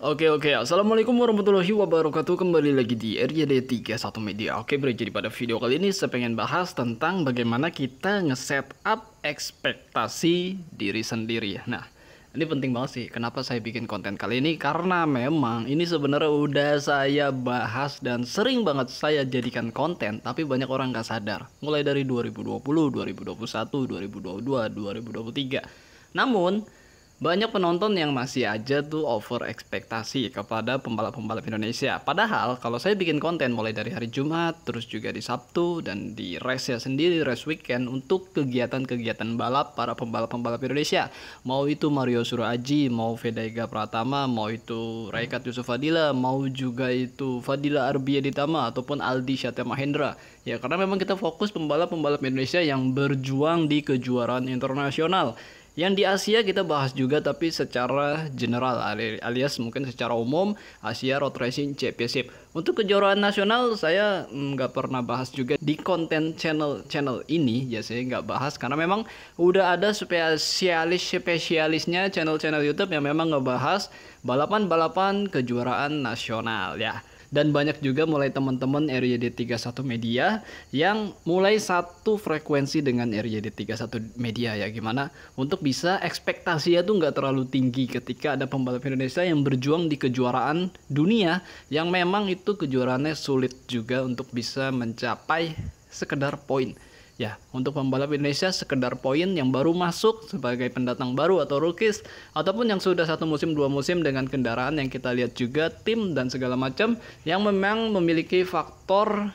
Oke, Assalamualaikum warahmatullahi wabarakatuh. Kembali lagi di RYD31 Media. Oke bro, jadi pada video kali ini saya pengen bahas tentang bagaimana kita nge-set up ekspektasi diri sendiri. Nah, ini penting banget sih. Kenapa saya bikin konten kali ini? Karena memang ini sebenarnya udah saya bahas dan sering banget saya jadikan konten, tapi banyak orang nggak sadar. Mulai dari 2020, 2021, 2022, 2023. Namun banyak penonton yang masih aja tuh over ekspektasi kepada pembalap-pembalap Indonesia. Padahal kalau saya bikin konten mulai dari hari Jumat, terus juga di Sabtu, dan di race ya sendiri, race weekend untuk kegiatan-kegiatan balap para pembalap-pembalap Indonesia. Mau itu Mario Suraaji, mau Vedaiga Pratama, mau itu Raikat Yusuf Fadila, mau juga itu Fadila Arbia Ditama, ataupun Aldi Syatya Mahendra. Ya karena memang kita fokus pembalap-pembalap Indonesia yang berjuang di kejuaraan internasional. Yang di Asia kita bahas juga tapi secara general alias mungkin secara umum Asia Road Racing Championship. Untuk kejuaraan nasional saya nggak pernah bahas juga di konten channel ini ya, saya nggak bahas karena memang udah ada spesialisnya channel YouTube yang memang ngebahas balapan-balapan kejuaraan nasional ya. Dan banyak juga mulai teman-teman RYD31 Media yang mulai satu frekuensi dengan RYD31 Media ya. Gimana untuk bisa ekspektasinya tuh nggak terlalu tinggi ketika ada pembalap Indonesia yang berjuang di kejuaraan dunia yang memang itu kejuaraannya sulit juga untuk bisa mencapai sekedar poin. Ya, untuk pembalap Indonesia sekedar poin yang baru masuk sebagai pendatang baru atau rookies, ataupun yang sudah 1 musim 2 musim dengan kendaraan yang kita lihat juga tim dan segala macam yang memang memiliki faktor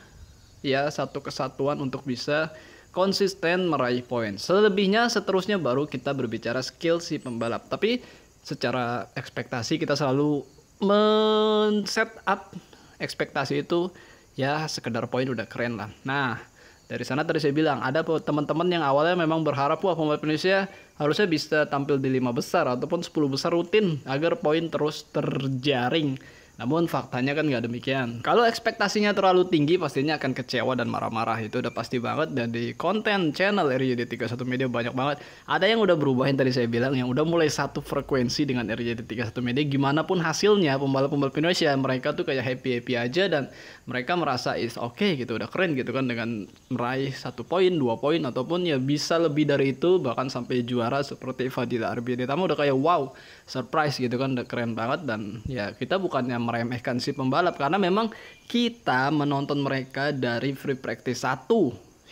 ya satu kesatuan untuk bisa konsisten meraih poin. Selebihnya seterusnya baru kita berbicara skill si pembalap. Tapi secara ekspektasi kita selalu men-set up ekspektasi itu ya sekedar poin udah keren lah. Nah, dari sana tadi saya bilang ada teman-teman yang awalnya memang berharap wah pembalap Indonesia harusnya bisa tampil di 5 besar ataupun 10 besar rutin agar poin terus terjaring. Namun faktanya kan nggak demikian. Kalau ekspektasinya terlalu tinggi pastinya akan kecewa dan marah-marah, itu udah pasti banget. Dan di konten channel RYD31 Media banyak banget. Ada yang udah berubah yang tadi saya bilang, yang udah mulai satu frekuensi dengan RYD31 Media. Gimana pun hasilnya pembalap-pembalap Indonesia mereka tuh kayak happy-happy aja dan mereka merasa is okay gitu, udah keren gitu kan dengan meraih 1 poin, 2 poin ataupun ya bisa lebih dari itu bahkan sampai juara seperti Fadila Arbia Ditama udah kayak wow, surprise gitu kan, udah keren banget. Dan ya kita bukannya meremehkan si pembalap karena memang kita menonton mereka dari free practice 1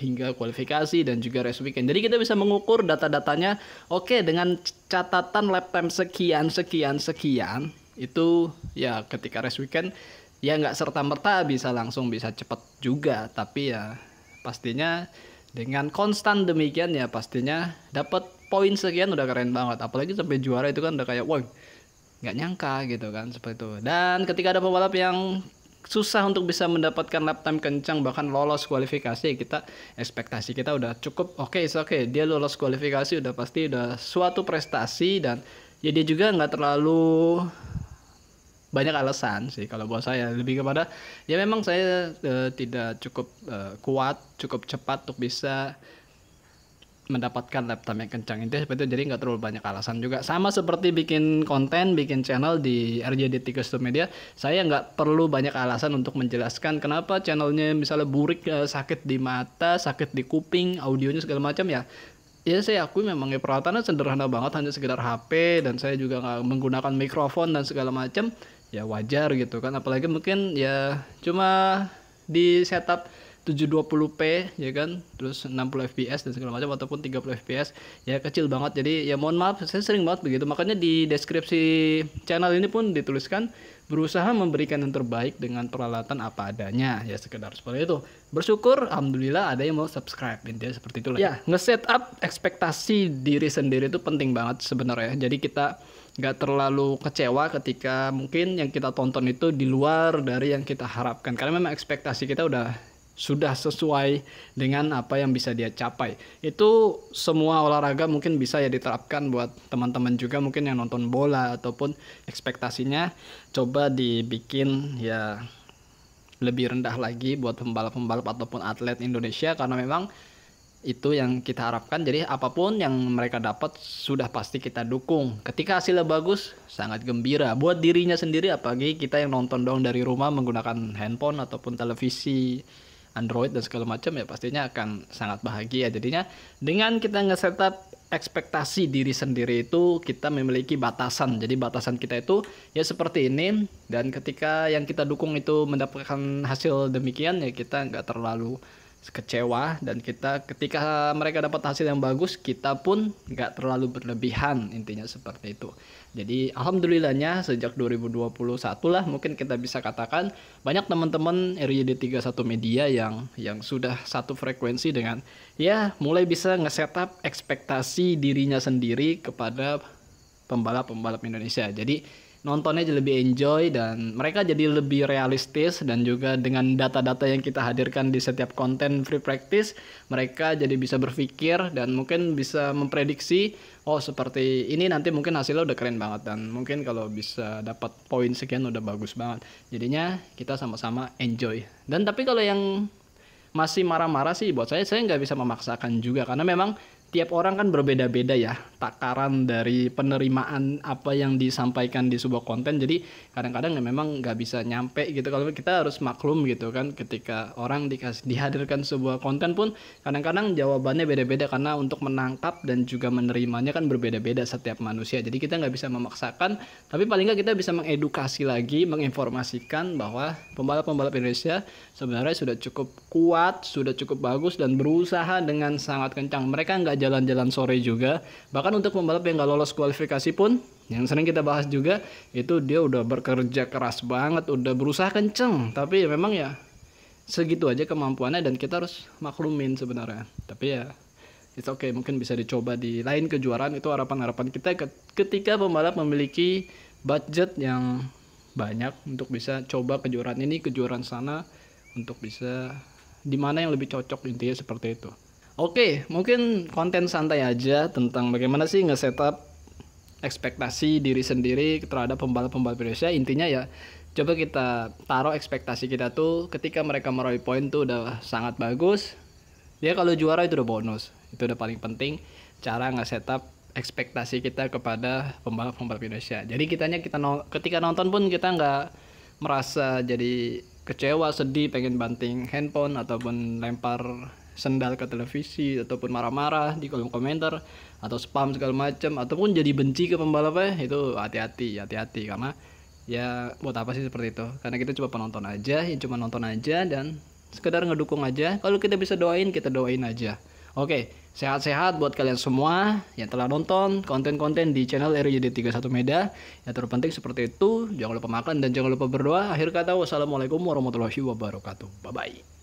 hingga kualifikasi dan juga race weekend. Jadi kita bisa mengukur data-datanya. Oke, dengan catatan lap time sekian itu ya ketika race weekend ya nggak serta-merta bisa langsung bisa cepat juga, tapi ya pastinya dengan konstan demikian ya pastinya dapat poin sekian udah keren banget. Apalagi sampai juara itu kan udah kayak wah nggak nyangka gitu kan seperti itu. Dan ketika ada pembalap yang susah untuk bisa mendapatkan lap time kencang bahkan lolos kualifikasi, kita ekspektasi kita udah cukup oke, dia lolos kualifikasi udah pasti udah suatu prestasi. Dan ya dia juga nggak terlalu banyak alasan sih kalau buat saya, lebih kepada ya memang saya tidak cukup kuat, cukup cepat untuk bisa mendapatkan lap time yang kencang itu seperti itu. Jadi nggak terlalu banyak alasan juga, sama seperti bikin konten, bikin channel di RJD31 Media. Saya nggak perlu banyak alasan untuk menjelaskan kenapa channelnya misalnya burik, sakit di mata, sakit di kuping, audionya segala macam ya. Ya saya akui memang ya peralatannya sederhana banget, hanya sekedar HP dan saya juga nggak menggunakan mikrofon dan segala macam. Ya wajar gitu kan, apalagi mungkin ya cuma di setup 720p ya kan, terus 60 fps dan segala macam ataupun 30 fps ya kecil banget. Jadi ya mohon maaf, saya sering banget begitu. Makanya di deskripsi channel ini pun dituliskan berusaha memberikan yang terbaik dengan peralatan apa adanya, ya sekedar seperti itu. Bersyukur alhamdulillah ada yang mau subscribe, intinya seperti itulah. Ya, nge-set up ekspektasi diri sendiri itu penting banget sebenarnya. Jadi kita nggak terlalu kecewa ketika mungkin yang kita tonton itu di luar dari yang kita harapkan, karena memang ekspektasi kita sudah sesuai dengan apa yang bisa dia capai. Itu semua olahraga mungkin bisa ya diterapkan buat teman-teman juga mungkin yang nonton bola, ataupun ekspektasinya coba dibikin ya lebih rendah lagi buat pembalap-pembalap ataupun atlet Indonesia, karena memang Itu yang kita harapkan. Jadi apapun yang mereka dapat sudah pasti kita dukung. Ketika hasilnya bagus, sangat gembira buat dirinya sendiri, apalagi kita yang nonton dong dari rumah menggunakan handphone ataupun televisi Android dan segala macam, ya pastinya akan sangat bahagia. Jadinya dengan kita nge-setup ekspektasi diri sendiri itu, kita memiliki batasan. Jadi batasan kita itu ya seperti ini, dan ketika yang kita dukung itu mendapatkan hasil demikian, ya kita nggak terlalu kecewa, dan kita ketika mereka dapat hasil yang bagus, kita pun nggak terlalu berlebihan, intinya seperti itu. Jadi alhamdulillahnya sejak 2021 lah mungkin kita bisa katakan banyak teman-teman RYD 31 Media yang sudah satu frekuensi dengan ya mulai bisa nge-setup ekspektasi dirinya sendiri kepada pembalap-pembalap Indonesia. Jadi nontonnya jadi lebih enjoy, dan mereka jadi lebih realistis, dan juga dengan data-data yang kita hadirkan di setiap konten free practice, mereka jadi bisa berpikir dan mungkin bisa memprediksi, oh seperti ini nanti mungkin hasilnya udah keren banget, dan mungkin kalau bisa dapat poin sekian udah bagus banget. Jadinya kita sama-sama enjoy. Dan tapi kalau yang masih marah-marah sih, buat saya nggak bisa memaksakan juga, karena memang tiap orang kan berbeda-beda ya takaran dari penerimaan apa yang disampaikan di sebuah konten. Jadi kadang-kadang ya memang nggak bisa nyampe gitu. Kalau kita harus maklum gitu kan, ketika orang dihadirkan sebuah konten pun kadang-kadang jawabannya beda-beda, karena untuk menangkap dan juga menerimanya kan berbeda-beda setiap manusia. Jadi kita nggak bisa memaksakan, tapi paling nggak kita bisa mengedukasi lagi, menginformasikan bahwa pembalap-pembalap Indonesia sebenarnya sudah cukup kuat, sudah cukup bagus, dan berusaha dengan sangat kencang. Mereka nggak jalan-jalan sore juga. Bahkan untuk pembalap yang nggak lolos kualifikasi pun, yang sering kita bahas juga, itu dia udah bekerja keras banget, udah berusaha kenceng. Tapi ya memang ya segitu aja kemampuannya, dan kita harus maklumin sebenarnya. Tapi ya it's okay, mungkin bisa dicoba di lain kejuaraan. Itu harapan-harapan kita ketika pembalap memiliki budget yang banyak untuk bisa coba kejuaraan ini, kejuaraan sana, untuk bisa dimana yang lebih cocok, intinya seperti itu. Oke, mungkin konten santai aja tentang bagaimana sih nge-setup ekspektasi diri sendiri terhadap pembalap-pembalap Indonesia. Intinya ya, coba kita taruh ekspektasi kita tuh ketika mereka meraih poin tuh udah sangat bagus. Ya kalau juara itu udah bonus. Itu udah paling penting, cara nge-setup ekspektasi kita kepada pembalap-pembalap Indonesia. Jadi ketika nonton pun kita nggak merasa jadi kecewa, sedih, pengen banting handphone, ataupun lempar sendal ke televisi, ataupun marah-marah di kolom komentar, atau spam segala macam, ataupun jadi benci ke pembalapnya. Itu hati-hati karena ya buat apa sih seperti itu? Karena kita cuma penonton aja, yang cuma nonton aja dan sekedar ngedukung aja. Kalau kita bisa doain, kita doain aja. Oke, sehat-sehat buat kalian semua yang telah nonton konten-konten di channel RYD 31 Media. Yang terpenting seperti itu, jangan lupa makan dan jangan lupa berdoa. Akhir kata, wassalamualaikum warahmatullahi wabarakatuh. Bye-bye.